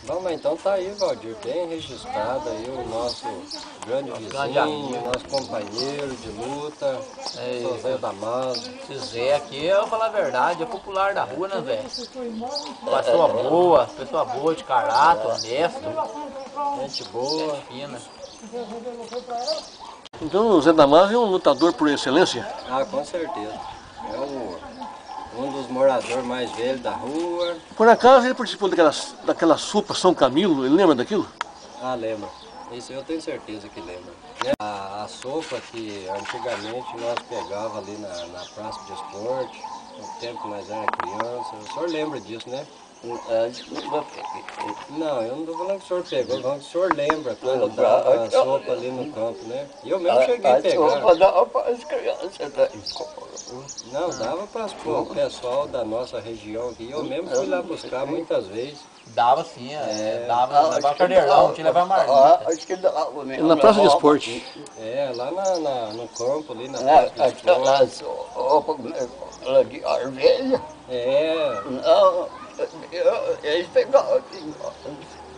Bom, mas então tá aí, Valdir, bem registrado aí o nosso grande vizinho, nosso companheiro de luta, seu Zé Damaso. Esse Zé aqui, eu vou falar a verdade, é popular da rua, né, Zé? Pessoa boa de caráter, honesto, Gente boa. fina. Então o Zé Damaso é um lutador por excelência? Ah, com certeza. É um dos moradores mais velhos da rua. Por acaso ele participou daquela sopa São Camilo, ele lembra daquilo? Ah, lembra. Isso eu tenho certeza que lembra. Né? A sopa que antigamente nós pegava ali na praça de esporte, no tempo que nós éramos crianças. O senhor lembra disso, né? Não, eu não estou falando que o senhor pegou, falando que o senhor lembra quando dava a sopa ali no campo, né? E eu mesmo cheguei a pegar. Sopa dava para as crianças da escola. Não, dava para o pessoal da nossa região aqui. Eu mesmo fui lá buscar muitas vezes. Dava sim, dava carneirão, tinha que levar marmita. Acho que dava mesmo. Na praça de esporte. É, lá no campo ali, na praça de esporte. Aquela sopa de arvelha. É. Não, eles pegavam assim.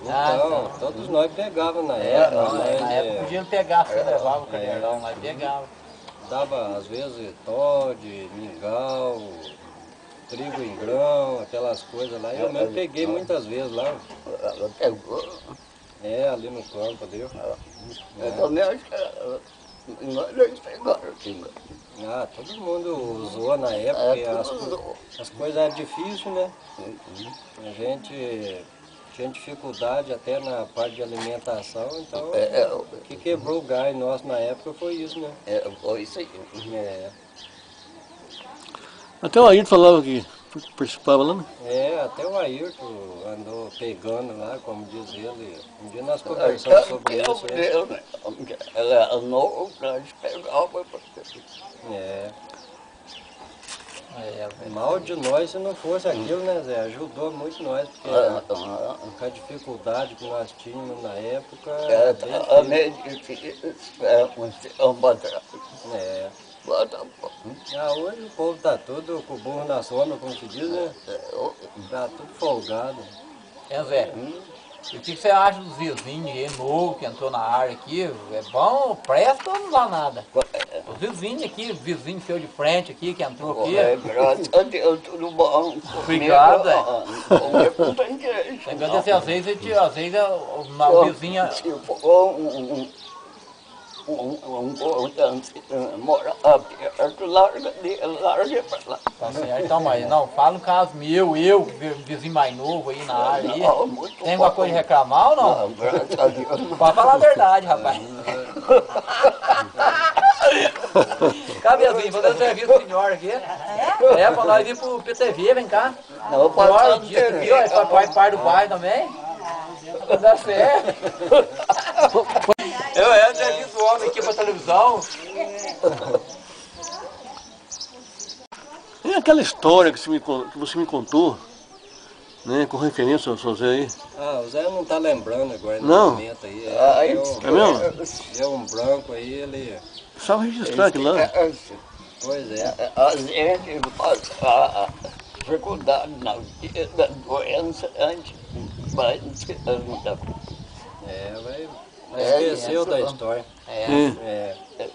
Então, todos nós pegávamos na Na época. época podiam pegar, você levava o carneirão lá e pegava. Dava às vezes Toddy, mingau, trigo em grão, aquelas coisas lá. Eu mesmo peguei muitas vezes lá. Ela pegou. É, ali no campo, ali. Eu também acho que eles pegaram assim. Ah, todo mundo usou na época, e as coisas eram difíceis, né? A gente tinha dificuldade até na parte de alimentação, então o que quebrou o gás nosso na época foi isso, né? Foi isso aí. É, Até o Ayrton falava que participava lá, né? até o Ayrton andou pegando lá, como diz ele. Um dia nós conversamos sobre isso, né? Ela não, nós pegava. Mal de nós se não fosse aquilo, né, Zé? Ajudou muito nós, porque com a dificuldade que nós tínhamos na época, É meio difícil, hoje o povo tá tudo com o burro na sombra, como se diz, né? Tá tudo folgado. Zé, e o que você acha dos vizinhos aí, novo, que entrou na área aqui? É bom, presta ou não dá nada? Os vizinhos aqui, vizinho seu de frente aqui, que entrou aqui. Graças a Deus, tudo bom. Obrigado, Zé. Tem Agradecer, às vezes o vizinho... Mora perto, larga pra lá. Tá certo, então, mas não, fala um caso meu, vizinho mais novo aí na área aí. Tem alguma coisa de reclamar ou não? Graças a Deus. Pode falar a verdade, rapaz. Cabezinho, vou dar um serviço pro senhor aqui. É, pra nós ir pro PTV, vem cá. Não, Bora, dia aqui, ó, faz parte do bairro também. Dá certo. Eu entrevisto o homem aqui pra televisão. É aquela história que você me contou, né, com referência ao seu Zé aí. Ah, o Zé não tá lembrando agora no Não. momento aí. É mesmo? Deu um branco aí, ele... Só registrar aquilo lá. Pois é. A gente passa dificuldade na vida, da doença, antes vai Esqueceu da história.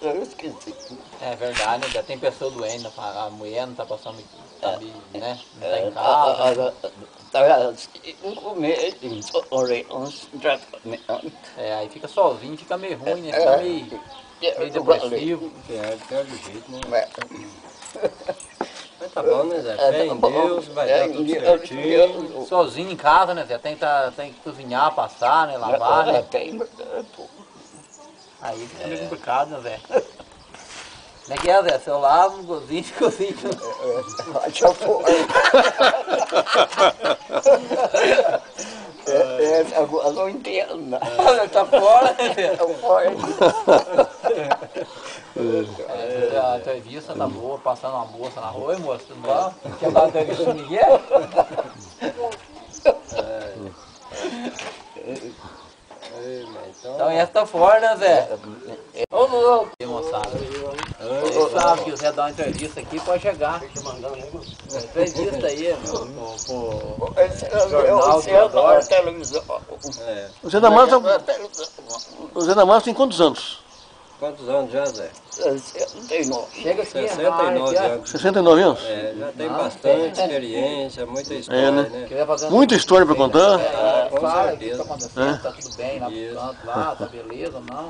Eu esqueci. É verdade, ainda tem pessoa doente, a mulher não tá passando, né? Não tá em casa. Tá 5 meses, uns tratamentos. Aí fica sozinho, fica meio ruim, né? Fica meio depressivo. Perde o jeito, né? Mas tá bom, né, Zé? Fé em Deus, vai dar tudo certinho. Sozinho em casa, né, Zé? Tem que cozinhar, passar, né? Lavar, né? Aí fica meio complicado, né, Zé? Como é que é, Zé? Se eu lavo, cozinho. Acha fora. Agora não entendo. Tá fora, né, Zé? Tá fora. A entrevista tá boa, passando uma moça na rua. Oi, moça, tudo bom? Quer dar uma entrevista com Miguel? Então essa tá fora, né, Zé? Ô, louco! E moçada, sabe que o Zé dá uma entrevista aqui, pode chegar. Entrevista aí, pô. Você é da televisão. É. O Zé Damasio tem quantos anos? Quantos anos já, Zé? 69. Chega aqui, 69 anos. 69 anos? É, já tem Não, bastante tem. experiência, muita história, né? né? Muita história pra contar. com Fala o que certeza. tá acontecendo, tá tudo bem lá Isso. pro canto, lá, tá beleza, não.